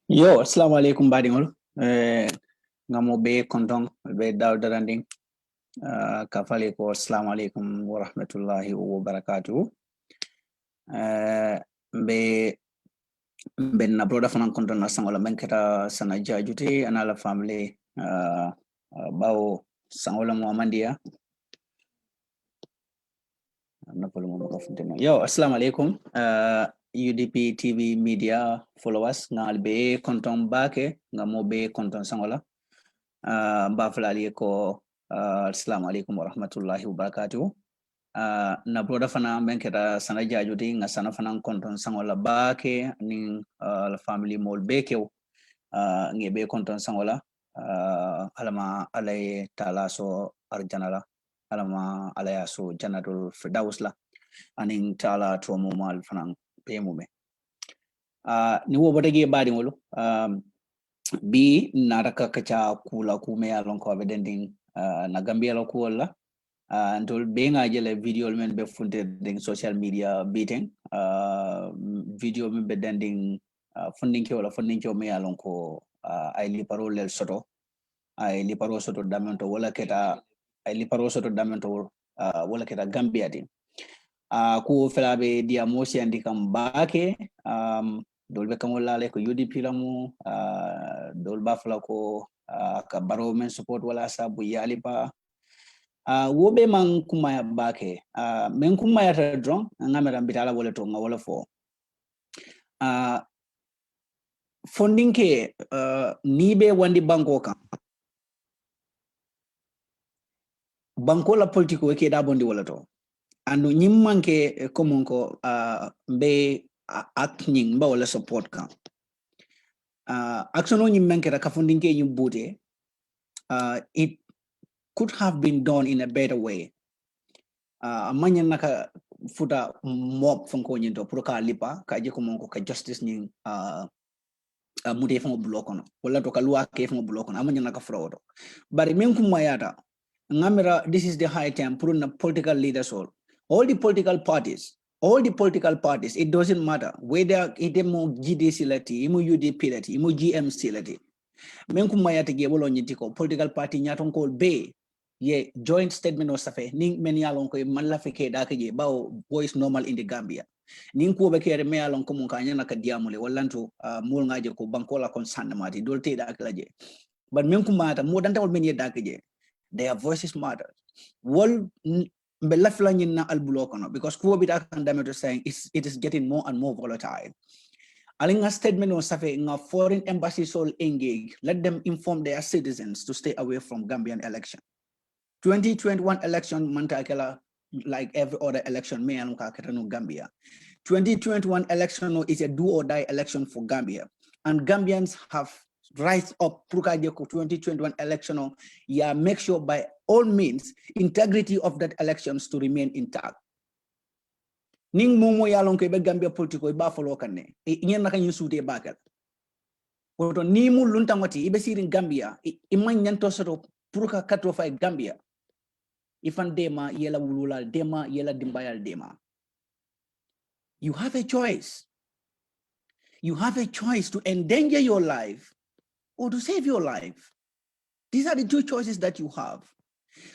Yo, assalamu alaikum badingol. Ngamo be kontong be dawdaranding. Kafale ko assalamu alaikum wa rahmatullahi wa barakatuh. Be ben na broda fanan kontong na sangola menketa sana jajuti anala family bawo sangola mo amandia. Yo, assalamu alaikum. UDP TV media followers ngal be konton bake ngamo be konton sangola baflali ko assalamu alaikum wa rahmatullahi wa barakatuh. Na broda fana menketa sana jajuti nga sana fana konton sangola bake ning la family mol beke nge be konton sangola alama alay tala so arjanala alama alaya so janatul firdaus la aning tala to momal fana pemume ni wo bodege badi ngolo bi naraka kacha kula kume alon ko bedending na Gambia la ko wala ndol be nga jele video men be funte ding social media beating video men be dending funding ke wala funding ke me alon ko ay li parole soto ay li parole soto damento wala keta ay li parole soto damento wala keta Gambia di ku felabe dia mosi andi kam baake dolbe kam wala le ko UDP lamu dol bafla ko ka baro men support wala sabu yalipa wobe man kuma baake men kuma ya drone ngamera bitala wala to ngawala fo funding ke nibe wandi banko kan banko la politiko ke da bondi wala to ando nyimmanke komonko be acting ba wala support kan action on nyimmanke da kafundinke nyubute it could have been done in a better way amanya naka futa mob fonko nyinto pour ka lipa ka je komonko ka justice ni mude fongo blokono wala to ka loi ke fongo blokono amanya naka fraud bari men kumayata ngamira this is the high time pour na political leaders all the political parties all the political parties, it doesn't matter whether it is more GDC lati, imu UDP lati, imu GMC lati. Menku mayate ge wolo nyitiko political party nyaton ko be ye joint statement o safe ning men yalon ko man la feke da ke bawo voice normal in the Gambia. Ning ko be kere me yalon ko mun ka nyana ka diamule wallanto mol ngaje ko bankola kon sandamati dolte da klaje. But menku mata mo danta wol men ye da ke their voices matter. Wol because saying it is getting more and more volatile. Alinga statement on safe nga foreign embassies all engage. Let them inform their citizens to stay away from Gambian election. 2021 election mantakela like every other election me and Gambia. 2021 election is a do or die election for Gambia, and Gambians have rise up 2021 election. Yeah, make sure by all means integrity of that elections to remain intact. Ning momo yalon ko be Gambia politiko ba folo kanne nyen naka nyin suute bakal woto ni mu luntangoti ibe sirin Gambia imman nyanto soto pour ka katro fay Gambia ifan dema yela wululal dema yela dimbayal dema. You have a choice. You have a choice to endanger your life or to save your life. These are the two choices that you have.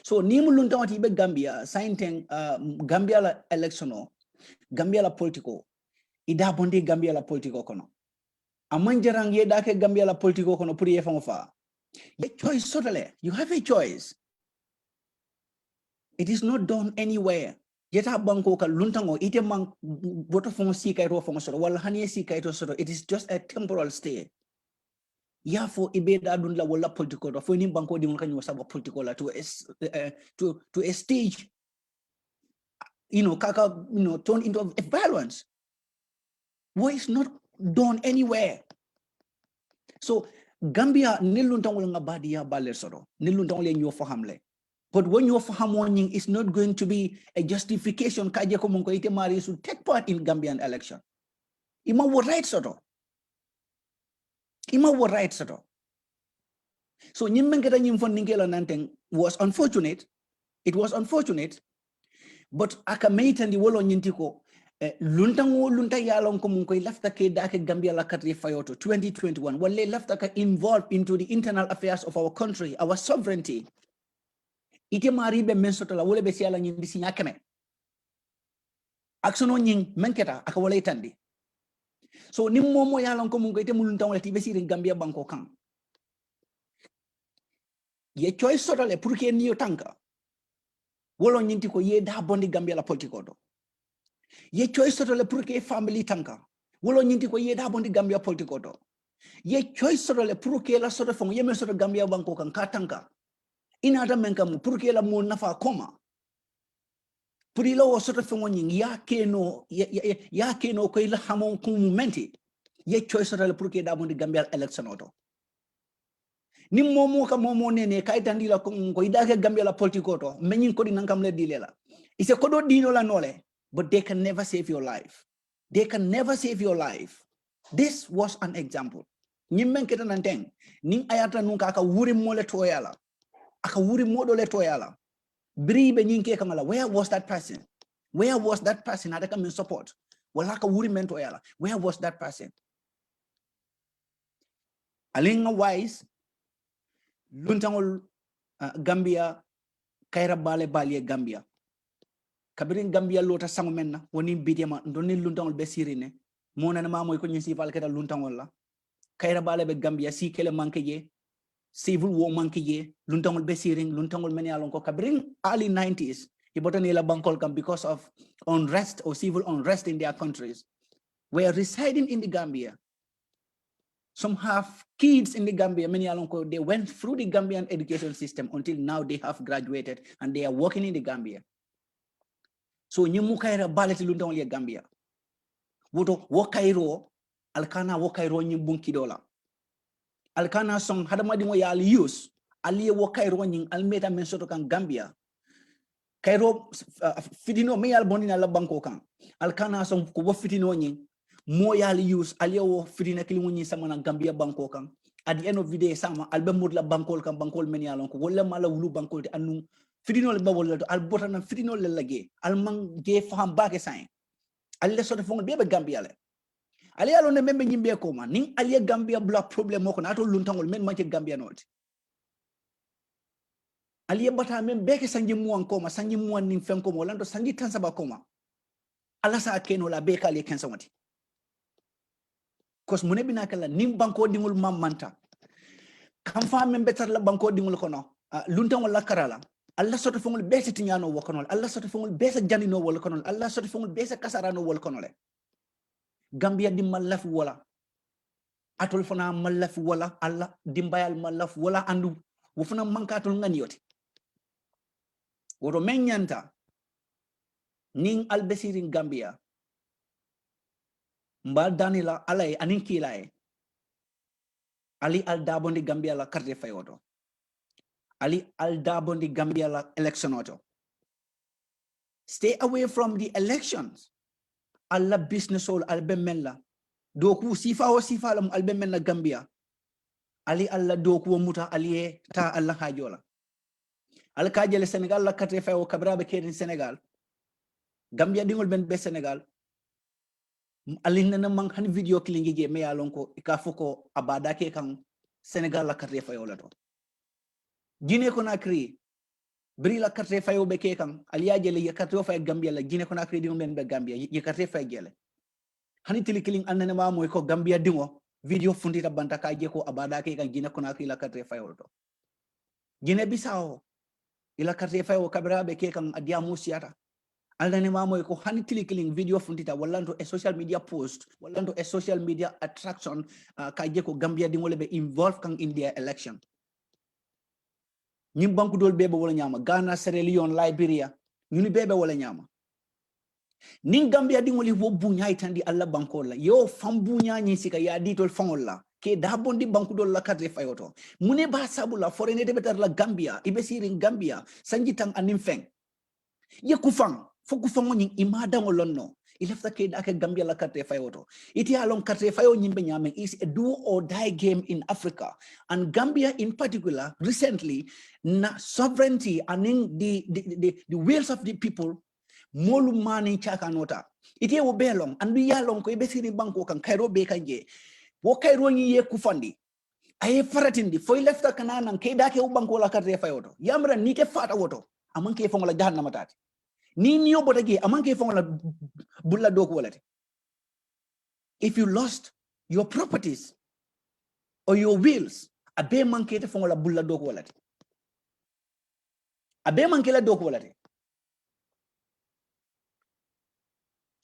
So ni mu luntangoti ibe Gambia sainteng Gambia la electiono Gambia la politiko ida bondi Gambia la politiko kono amanjarang ye dake Gambia la politiko kono pour ye fa ye choice totally. You have a choice. It is not done anywhere. Yeta banko ka luntango ite man boto fon si kay ro fon soro wala hani si kay to soro. It is just a temporal stay. Ya for ibeda dun la wala politiko do fo ni banko di mon kanyo sabo politiko la to a stage, kaka turn into a violence. What is not done anywhere. So Gambia niluntangol nga badia baler soro niluntangol nyo fahamle. But when you fahamoning is not going to be a justification kaje ko mon ko ite mari to take part in Gambian election. Ima wo right soro. Ima wo right soro. So nyimmengeta nyimfon ningela nanteng was unfortunate. It was unfortunate. But akameitandi wolo nyintiko luntango lunta yalon ko mun koy lafta ke dake Gambia la katri fayoto 2021 walle lafta ka involved into the internal affairs of our country, our sovereignty. Ite mari be mensoto la wole be siala nyindi si nyakeme aksono nying menketa aka wole tandi. So nim momo yalon ko mun koy te mulun tawle ti be sirin Gambia banko kan ye choice sotale pour que niyo tanka wolo nyinti ko ye da bondi Gambia la politiko do. Ye choice totally pour que family tanka wolo nyinti ko ye da bondi Gambia politiko do. Ye choice totally pour que la soto fon ye men soto Gambia banko kan ka tanka inata men kam pour que la mo nafa koma pour ilo wo soto fon nyin ya keno ko ila hamon ko momenti ye choice totally pour que da bondi Gambia election oto ni momo ka momo nene kay tandila ko idake Gambia la politiko to menyin ko di nankam le dilela ise ko do dino la nole. But they can never save your life. They can never save your life. This was an example. Nyimmen keta nanteng ning ayata nunka aka wuri mole toyala. Aka wuri modo le toyala. Bribe nyinke kamala. Where was that person? Where was that person? Ada come in support. Wala aka wuri men toyala. Where was that person? Alinga wise luntangol Gambia kaira bale Gambia. Kabirin Gambia lota sango menna woni bitema ndoni luntangol be sirine mona na moy ko nyisi fal keta luntangol la kayra bale be Gambia si kele manke je civil war manke je luntangol be siring luntangol men yalon ko kabirin early 90s ibotani la bankol kam because of unrest or civil unrest in their countries were residing in the Gambia. Some have kids in the Gambia, many along they went through the Gambian education system until now they have graduated and they are working in the Gambia. So nyimu kaira baleti luntangol ya Gambia. Woto wakairo alkana wakairo nyimbunki dola. Alkana song hadamadi mo ya alius aliye wakairo nying almeta mensoto kan Gambia. Kairo fitino me yal bonina la banko kan. Alkana song ko fitino nying mo ya alius aliye wo fitina kilimu nyi sama na Gambia banko kan. At the end of the day sama albe mod la bankol kan bankol men yalon ko wala mala wulu bankol te anu fitino le babol al botana fitino le lage al man ge faham baake sain alle soto fongol bebe Gambia le ali alo ne membe nyimbe ko ma ning ali Gambia bla problem moko na to luntangol men manche Gambia noti ali bata men beke sanji muwan ko ma sanji muwan ning fen ko mo lando sanji tan saba ko ma ala sa keno la beka ali ken samati kos mune bina kala nim banko dingul mamanta kam fa men betar la banko dingul kono luntangol la karala alla soto fongol bese tinyano wokonol alla soto fongol bese janino wol konol alla soto fongol bese kasarano wol konole Gambia di malaf wala atol fana malaf wala alla dimbayal malaf wala andu wo fana mankatol ngani yoti woto menyanta ning albesirin Gambia mbal danila alay anin kilaye ali al dabondi Gambia la carte fayoto ali al dabondi Gambia la election auto stay away from the elections alla business all albe mella doku sifa o sifa lam albe mella Gambia ali alla doku muta ali ta alla hajola al kajele Senegal la carte fayo kabrabe kedin Senegal Gambia dingol ben be Senegal ali nana mang han video klingi je me yalon ko ka foko abada ke kan Senegal la carte fayo la to Guinée Conakry bri la carte fayo be ke kan ali ya jele ya carte fayo Gambia la Guinée Conakry dingol ben be Gambia ya carte fayo gele hani tili kiling annene ma moy ko Gambia dingo video fundita banta ka je ko abada ke kan Guinée Conakry la carte fayo to Guinée Bissau ila carte fayo kabrabe ke kan adiamu siata aldane ma moy ko hani tili kiling video fundita wallanto a social media post wallanto a social media attraction ka je ko Gambia dingo le be involved kan in their election ñim banku dol bebe wala ñama Ghana Sierra Leone Liberia ñu ni bebe wala ñama nin Gambia dingoli wo buña itandi alla banko la yo fam buña ñi sika ya ditol fangol la ke da bondi banku dol la carte fayoto mune ba sabula forene de betar la Gambia ibe sirin Gambia sanji tang anim feng ye ku fang fo ku fango ñi imada ngolonno ilafta ke da ke Gambia la carte fayoto iti alon carte fayo ñimbe ñame is a do or die game in Africa and Gambia in particular recently na sovereignty and the wills of the people molu mani chaka nota ite wo belong andu yalong ko ibe siri banko kan kairo be kanje wo kairo ni ye kufandi ay faratindi foy lefta kanana ke dake wo banko la carte fayoto yamra ni ke fata woto amanke fongo la jahannama tati ni niyo botage amanke fongo la bulla doko walati if you lost your properties or your wills abe manke te fongo la bulla doko walati abe manke la doko walati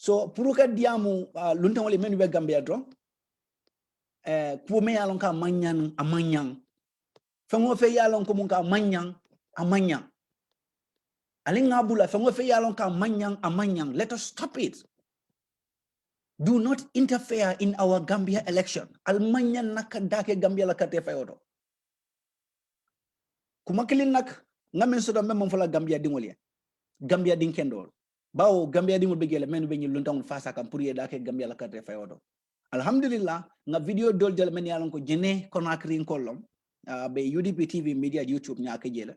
so pour que diamu lunta wala menu be Gambia dro pour me yalon ka amanyang fango fe yalon ko mun ka amanyang alinga bula fango fe yalon ka amanyang let us stop it do not interfere in our Gambia election al manyan nakadake Gambia la kate fayodo kuma kilin nak ngamen so do mem fala Gambia dingoli Gambia din kendol bawo Gambia dingol begele menu be nyil luntangul fasa kam pour yedake Gambia la kate fayodo alhamdulillah nga video dol jël men yalon ko jene Conakry kolom be UDP TV media YouTube ñaka jela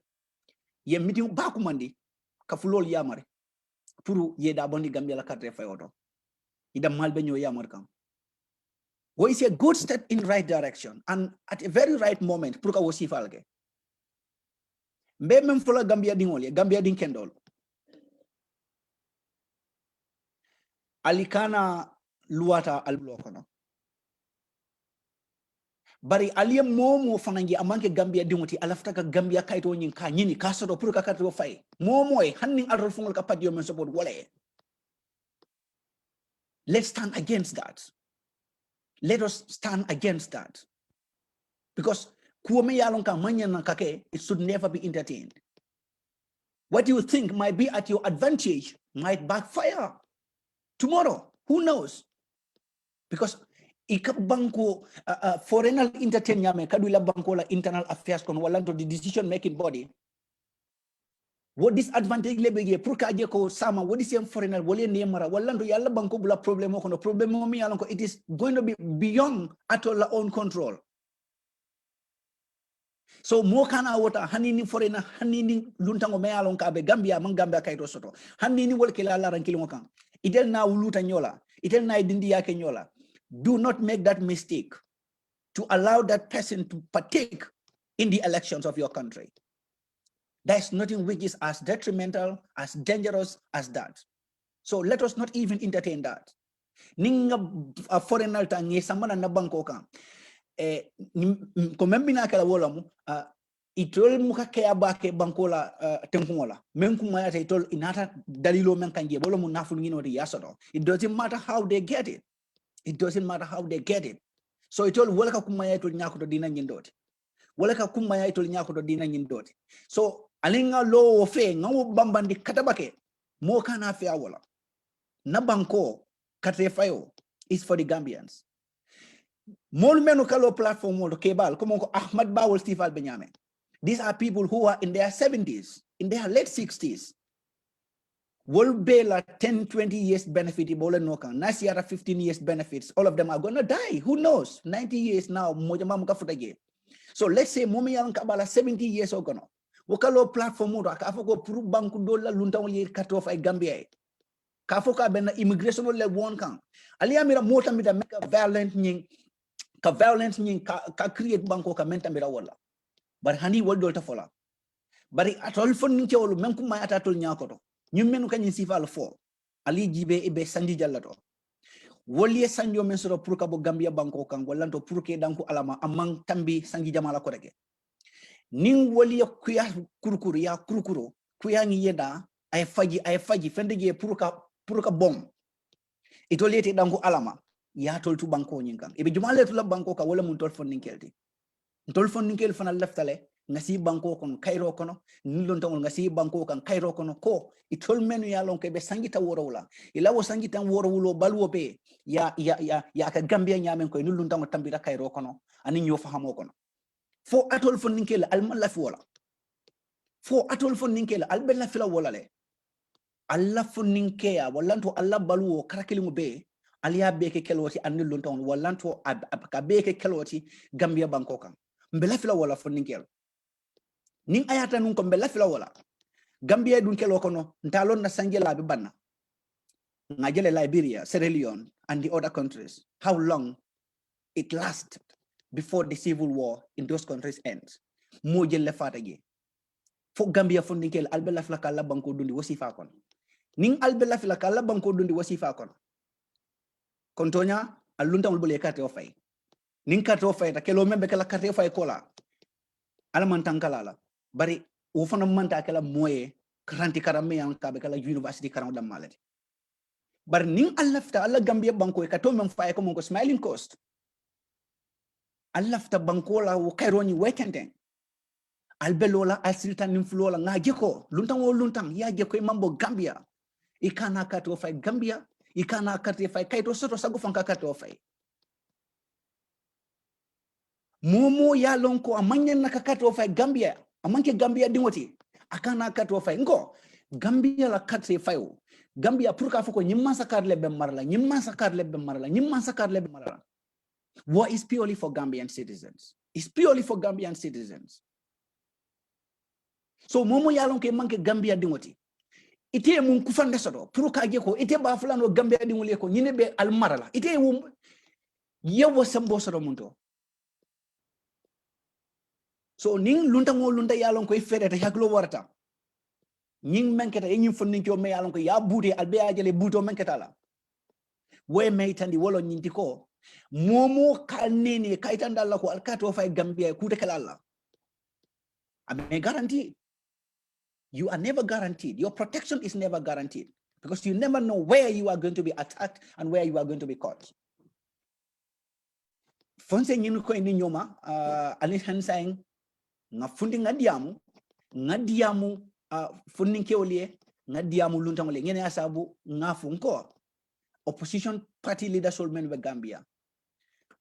ye meeting ba ko mandi ka fu lol yamare pour yeda bondi Gambia la carte fayoto ida malbe ñoo yamar kam wo is a good step in right direction and at a very right moment pour ka wo sifalge mbe mem fu la Gambia dingol ye Gambia din kendol alikana luata alblokono bari aliye momo fanangi amanke Gambia dingoti alafta ka Gambia kayto nyin ka nyini ka soto pour ka carte fay momo e hanning alrol fungol ka padio men support wala let's stand against that let us stand against that because kuome yalon ka manyana kake it should never be entertained what you think might be at your advantage might backfire tomorrow who knows because ika banko foreigner entertain yame kadula banko la internal affairs kon wala to the decision making body what disadvantage lebe ye pour ka je ko sama what is foreigner wala ne mara wala to yalla banko bula problem ko no problem mo mi yalla ko it is going to be beyond at our own control so mo kana wota hanini foreigner hanini luntango me yalla ka be Gambia man Gambia kayto soto hanini wol kila la rankilo kan Itel na uluta nyola. Itel na idindi yake nyola. Do not make that mistake to allow that person to partake in the elections of your country. There's nothing which is as detrimental, as dangerous as that. So let us not even entertain that. Ninga a foreigner tangi samana na banko kan. Ko membina kala wala mu itol muka kaya bake bankola tempungola. Menkuma yata itol inata dalilo menkange bolo mu nafu ngino ri yasodo. It doesn't matter how they get it. It doesn't matter how they get it. So itol wala ka kumaya itol nyako to dina nyindoti. Wala ka kumaya itol nyako to dina nyindoti. So alinga lo fe ngawo bambandi katabake mo kana fe awala. Na banko katrefayo is for the Gambians. Mol menu kalo platform mo kebal como Ahmad Bawol Steve Albenyame. These are people who are in their 70s, in their late 60s. Will bela 10, 20 years benefit ibola nokan. Nasiara 15 years benefits. All of them are gonna die. Who knows? 90 years now. So let's say momi yang kabala 70 years ogono. Wakalo platform mo akafoko puru banku dola luntang li katof ay Gambia. Kafoka bena immigration le won kan. Aliamira mota mita make a violent nying ka create banko ka menta mira wala. But hani wol dolta fola. Bari atol fon ninke wolu menku ma atatol nyakoto. Nyumenu kanyin sifal fo. Ali jibe ibe sandi jallato. Woli sanjo mensoro purka bo Gambia banko kan walanto purke danku alama amang tambi sangi jamala ko rege. Ning woli kuya kurukuru ya kurukuru kuya ngi yeda ay faji fendege purka bom. Itolete danku alama ya toltu banko nyinkan. Ibe jumale to la banko ka wala mun tol fon ninkelti. Tol fon ninkel fana leftale ngasi banko kon kairo kono nilon tawol ngasi banko kan kairo kono ko itol menu ya lon ke be sangita worowla ila wo sangita worowlo balwo be ya ka Gambia nyamen ko nilon tawol tambira kairo kono ani nyo fahamo kono fo atol fon ninkel al malaf wala fo atol fon ninkel al bella fila wala le alla fon ninkeya wallanto alla balwo karakelimu be aliya beke keloti an nilon tawol wallanto ka beke keloti Gambia banko kan mbela fila wala fon ninkel ning ayata nun ko mbela fila wala Gambia dun kelo kono ntalon na sanjela bi banna ngajele Liberia, Sierra Leone and the other countries, how long it lasted before the civil war in those countries ends mo jelle fata gi fo Gambia fo ninkel albela fila kala banko dundi wasifa kon ning albela fila kala banko dundi wasifa kon kontonya alunta mulbole kate ofay ning kate ofay ta kelo membe kala kate ofay kola alaman tankala bari wo fana manta kala moye karanti karame yang kabe kala university karam dam malati bar ning allafta alla Gambia banko ka to men fay ko mon ko Smiling Coast allafta banko la wo kaironi wetenden albelola asiltan nim flola ngaje ko luntan wo luntan ya je ko mambo Gambia ikana kato fay Gambia ikana kate fay kayto soto sago fanka kato fay momo ya lonko amanyen nakakato fay Gambia amanke Gambia dingoti akana kato fay ngo Gambia la kate fayo Gambia pour ka foko nyimma sakar lebbe marla what is purely for Gambian citizens, it's purely for Gambian citizens. So momo ya lonko manke Gambia dingoti ite mun kufande sodo pour ka je ko ite ba fulano Gambia dingule ko nyine be al marala ite wum yewo sambo sodo munto. So ning lunta yalon ko fereta haklo warata ning menketa yin fonnin ko me yalon ko ya bude albe ajele buto menketa la we meitandi wolo nyinti ko momo kanene kaitanda la ko alkato fay Gambia ku de kala ame guarantee you are never guaranteed, your protection is never guaranteed because you never know where you are going to be attacked and where you are going to be caught. Fonse nyin ko ni nyoma ali hansang nga fundi ngadiamu funding keolie ngadiamu luntangole ngene asabu nga funko opposition party leader solmen be Gambia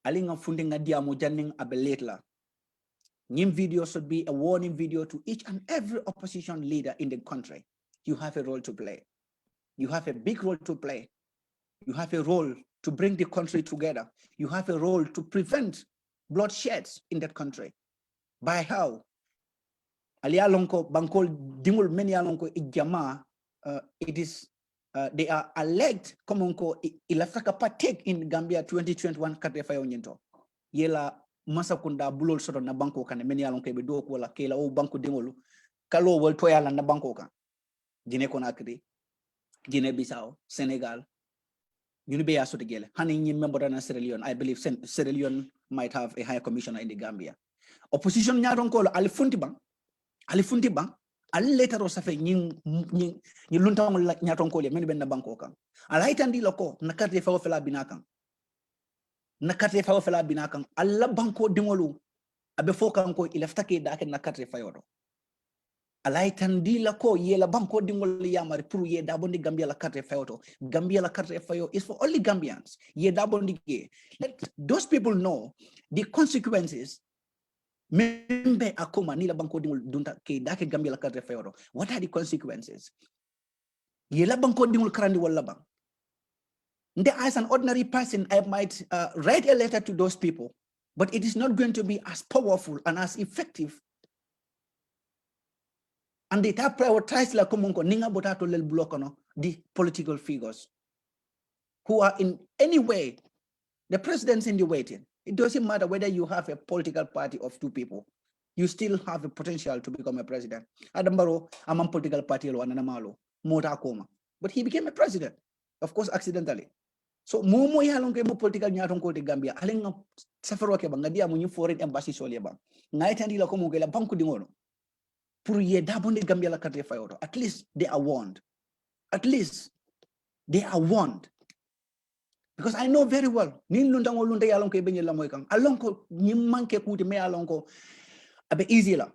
ali nga fundi ngadiamu janning abeletla nyim video should be a warning video to each and every opposition leader in the country. You have a role to play, you have a big role to play, you have a role to bring the country together, you have a role to prevent bloodsheds in that country. By how? Alia lonko bankol dingul many alonko ijama it is they are alleged komonko ilafaka partake in Gambia 2021 kate fayo nyento yela masakunda bulol soto na banko kan men yalon kebe do ko wala kela o banko dingolu kalo wol to yalla na banko kan Guinea Conakry Guinea Bissau Senegal you be aso together hani member na Sierra Leone I believe Sierra Leone might have a higher commissioner in the Gambia opposition nyaron ko alifunti bang al later o safe ñi lunta mo ñaton ko le men ben na banko kan al haytandi lako nakate fa fela binakan alla banko dingolu abe fokan ko ilaftake da ken nakate fa yodo al haytandi lako yela banko dingol yamari pour ye da bondi Gambia la carte fa yodo Gambia la carte fa yo is for only Gambians ye da bondi ge let those people know the consequences membe akoma ni la banko dingol dunta ke da ke Gambia la carte fa yodo what are the consequences ye la banko dingol krandi wala bang as an ordinary person I might write a letter to those people but it is not going to be as powerful and as effective and they have prioritized la komonko ninga botato lel blokono the political figures who are in any way the president's in the waiting. It doesn't matter whether you have a political party of two people, you still have a potential to become a president. Adam Barrow, I'm a political party, but he became a president, of course, accidentally. So, Momo Yalonke political Nyatonko de Gambia, Aling Safaroke Bangadia, when you foreign embassy Soliaba, Night and Ilakomogela Banku Dimono, Purie Dabon de Gambia la Cate Fayoro. At least they are warned. At least they are warned. Because I know very well, Nin Lundang Lunda Yalonke Benyala Moikang, Alonko Nimanke Kuti me Alonko Abe easy la.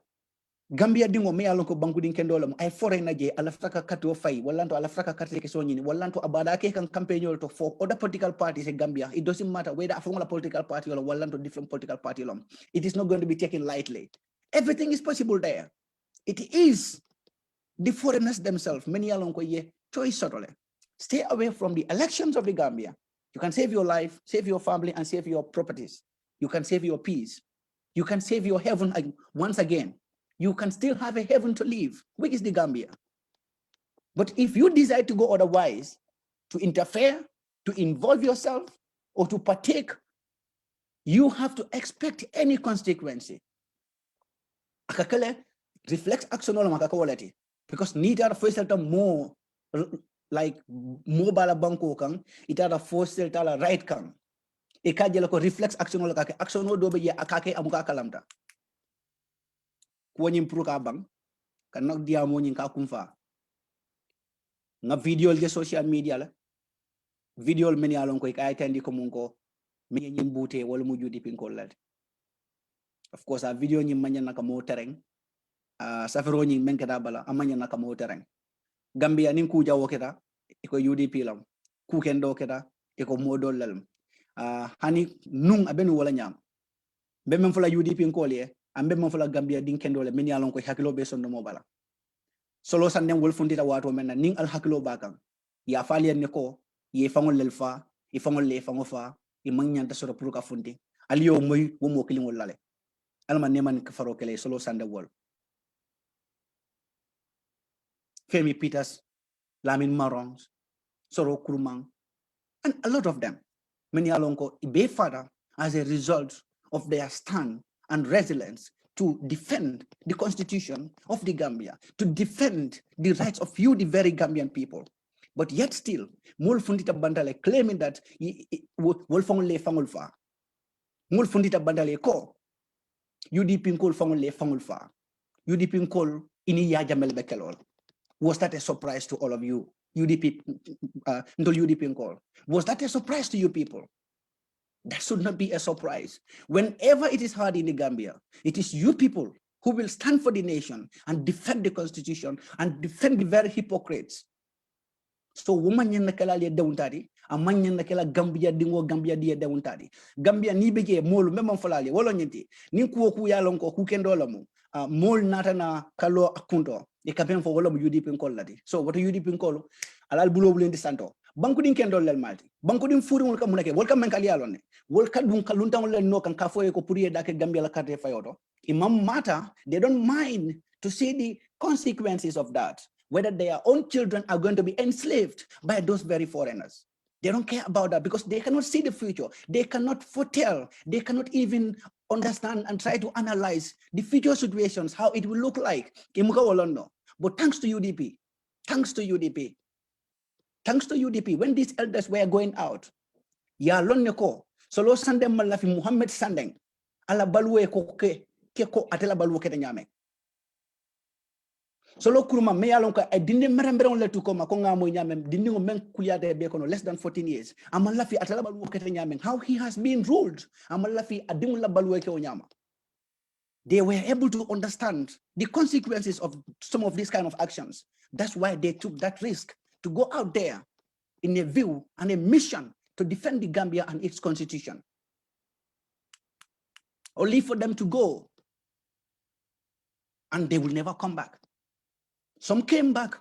Gambia dingo me alonko bangudin kendolam ay foreign naje alafraka katu fay wallanto alafraka katu ke sonyini wallanto abadake kan campaign to for other political parties in Gambia. It doesn't matter whether from a political party or wallanto different political party lom. It is not going to be taken lightly. Everything is possible there. It is the foreigners themselves. Many alonko ye choice sotole. Stay away from the elections of the Gambia. You can save your life, save your family, and save your properties. You can save your peace. You can save your heaven once again. You can still have a heaven to live, which is the Gambia. But if you decide to go otherwise, to interfere, to involve yourself, or to partake, you have to expect any consequence. Akakele reflex action on makakawalati because neither first more like mobile banko kang itara force tala right kang ekajela ko reflex action on kake action do be akake amuka kalamta ko nyim pro ka bang kan nak dia mo nyin ka kumfa nga video je social media la video men yalon ko kay tandi ko mun ko mi nyim bute wala mu judi pin ko lad of course a video nyim manya naka mo tereng safaro nyim men kada bala amanya naka mo tereng Gambia nin ku jawo keta iko UDP lam ku kendo keta iko modol lam hani nung abenu wala nyam be men fula UDP ko le ambe men fula Gambia din kendo le men yalon ko hakilo be son no bala solo sandem wol fundita wato men ning al hakilo bakang ya falien ne ko ye fangol lel fa e fangol le fango fa e manyanta soro pour ka fundi aliyo moy wo mo kilingol lale alma neman ka faro kele solo sandem wol Femi Peters, Lamin Marons, Soro Kurumang, and a lot of them. Many alonko be father as a result of their stand and resilience to defend the constitution of the Gambia, to defend the rights of you, the very Gambian people. But yet still, Mul Fundita Bandale claiming that Wolfangole Fangulfa, Mul Fundita Bandale ko, UDP Nkol Fangole Fangulfa, UDP Nkol Ini Yajamel Bekelol. Was that a surprise to all of you, UDP, UDP call? Was that a surprise to you people? That should not be a surprise. Whenever it is hard in the Gambia, it is you people who will stand for the nation and defend the constitution and defend the very hypocrites. So woman yen nakala le dawntadi amman yen nakala Gambia dingo Gambia dia dawntadi Gambia ni beje molu memam falale wolo nyenti ni ku ya lonko ku kendo lamu mol natana kalo akundo e kapen fo wala mu UDP kollati so woto UDP kollo alal bulo bulendi santo banku din kendo lel malti banku din furi wol kam munake wol kam men kali alone wol kadum kalunta wol no kan ka foye ko puriye dake Gambia la carte fayoto imam mata they don't mind to see the consequences of that whether their own children are going to be enslaved by those very foreigners. They don't care about that because they cannot see the future. They cannot foretell. They cannot even understand and try to analyze the future situations, how it will look like. But thanks to UDP, thanks to UDP, thanks to UDP, when these elders were going out, ya lonneko, solo sandem malafi Muhammad Sandeng, ala balwe ko ke ko atela balwe ke nyame. Solo kuruma me yalon ko e dinde meremberon le tuko ma ko ngamo nyame dinde ngo men kuyade be kono less than 14 years amalafi atela balwe ke nyame, how he has been ruled amalafi adimu la balwe ke nyama. They were able to understand the consequences of some of these kind of actions. That's why they took that risk to go out there in a view and a mission to defend the Gambia and its constitution. Only for them to go and they will never come back. Some came back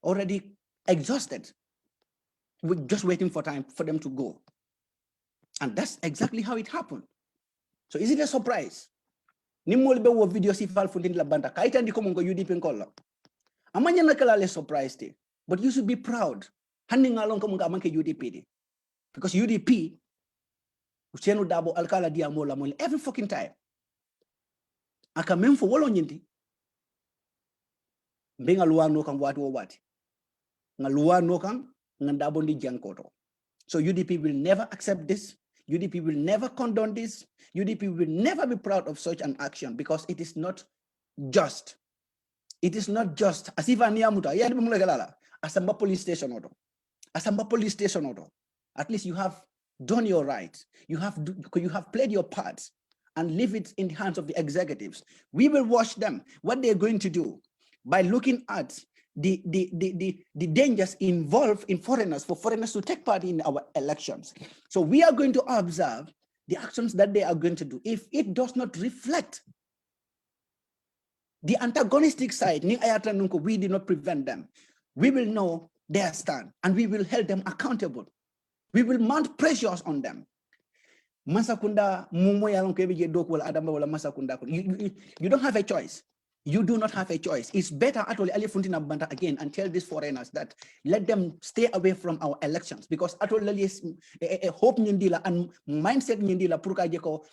already exhausted, with just waiting for time for them to go. And that's exactly how it happened. So is it a surprise? Nimolbe wo video si fal fundin la banda kaita ndi komongo UDP nkola. Amanya nakala le surprise te. But you should be proud. Handing along komonga amanke UDP de. Because UDP Usienu dabo alkala dia mola mole every fucking time. Aka memfo wolo nyindi. Benga luwa no kan watu wati. Nga luwa no kan ngandabo ndi jankoto. So UDP will never accept this. UDP will never condone this. UDP will never be proud of such an action because it is not just. It is not just. As if Asamba police station order. Asamba police station order. At least you have done your right. You have played your part and leave it in the hands of the executives. We will watch them, what they're going to do by looking at the dangers involved in foreigners, for foreigners to take part in our elections. So we are going to observe the actions that they are going to do. If it does not reflect the antagonistic side, we did not prevent them. We will know their stand and we will hold them accountable. We will mount pressures on them. Masakunda, you don't have a choice. You do not have a choice. It's better actually again and tell these foreigners that let them stay away from our elections because actually hope and mindset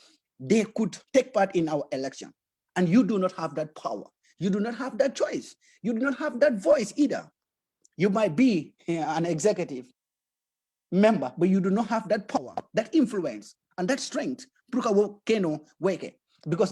they could take part in our election. And you do not have that power. You do not have that choice. You do not have that voice either. You might be an executive member, but you do not have that power, that influence, and that strength. Because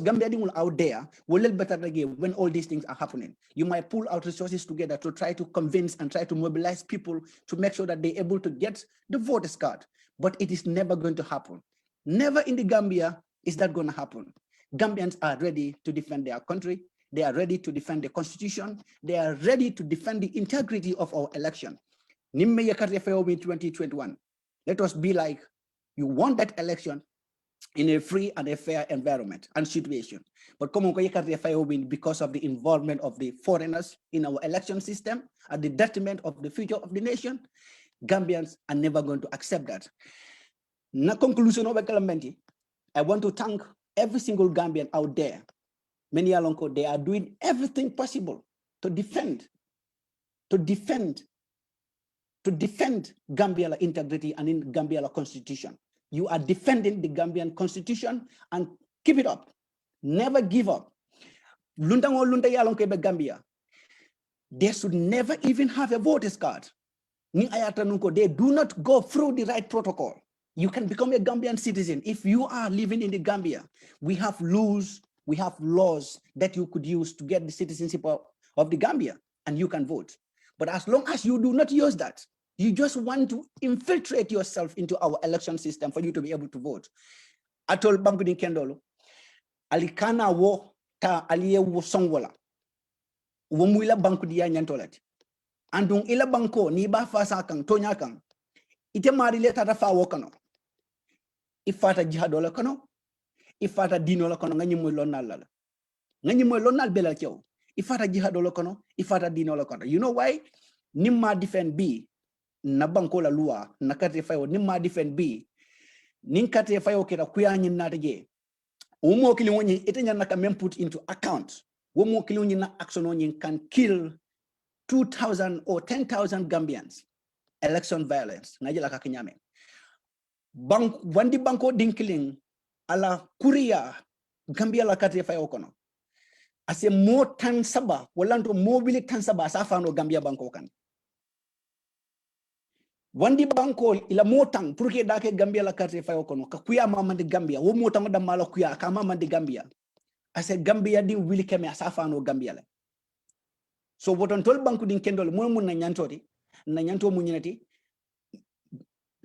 Gambia will out there will little better again when all these things are happening. You might pull out resources together to try to convince and try to mobilize people to make sure that they're able to get the voters card. But it is never going to happen. Never in the Gambia is that going to happen. Gambians are ready to defend their country. They are ready to defend the constitution. They are ready to defend the integrity of our election. In 2021. Let us be like, you won that election in a free and a fair environment and situation. But because of the involvement of the foreigners in our election system at the detriment of the future of the nation, Gambians are never going to accept that. Na conclusion of the I want to thank every single Gambian out there. Many alonko, they are doing everything possible to defend Gambia integrity and in Gambia constitution. You are defending the Gambian constitution and keep it up. Never give up. Gambia. They should never even have a voter's card. They do not go through the right protocol. You can become a Gambian citizen. If you are living in the Gambia, we have laws that you could use to get the citizenship of the Gambia, and you can vote. But as long as you do not use that, you just want to infiltrate yourself into our election system for you to be able to vote. Atol banku din kendolo, alikana wo ta aliye wo songwala, wo muila banku diya nyantolat. Andung ila banko ni ba fasa kang tonya kang, ite marile tata fa wo kano. Ifata jihadola kano, ifata dinola kano ngani mo lonal. Ngani mo lonal bela kyo. Ifata jihadola kano, ifata dinola kano. You know why? Nimma defend B. Na banko la lua na kate fayo nimma defend B nin kate fayo kera kuya nyin na taje umo kili wonyi etenya na ka put into account womo kili wonyi na action wonyi can kill 2,000 or 10,000 Gambians election violence ngajila kakinyame bank wandi banko dinkiling ala kuria Gambia la katre fay okono ase mo tan saba walanto mobile tan saba safano Gambia banko kan wandi banko ila motang pour que dake Gambia la katre fay okono ka kuya mamande Gambia wo motang da mala kuya ka mamande Gambia ase Gambia di wili keme safano Gambia la so woton tol banku din kendol mo mun na nyantoti na nyanto mu nyinati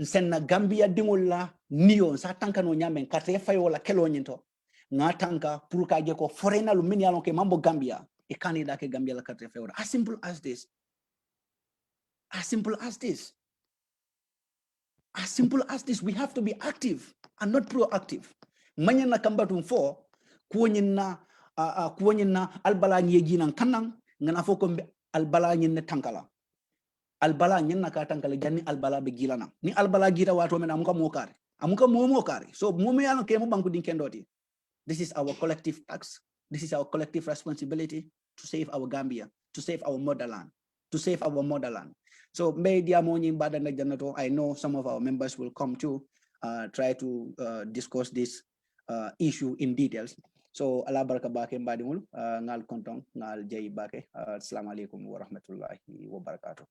senna Gambia dingol la niyo sa tanka no nyamen kate fayo la kelo nyinto nga tanka pour ka je ko forena lu min yalon ke mambo Gambia e kanida ke Gambia la kate fayo as simple as this as simple as this as simple as this. We have to be active and not proactive manyana kambatum fo kuonyina albala nyeji nan kanang ngana foko albala nyenne tankala albala nyenna ka tankala janni albala be gilana ni albala gira wato men amuka mokari so momo yalo ke mo banku din kendoti. This is our collective tax, this is our collective responsibility to save our Gambia, to save our motherland, so media moni bada na janato. I know some of our members will come to try to discuss this issue in details. So ala baraka bake mbadi mul ngal kontong ngal jay bake. Assalamu alaikum wa rahmatullahi wa barakatuh.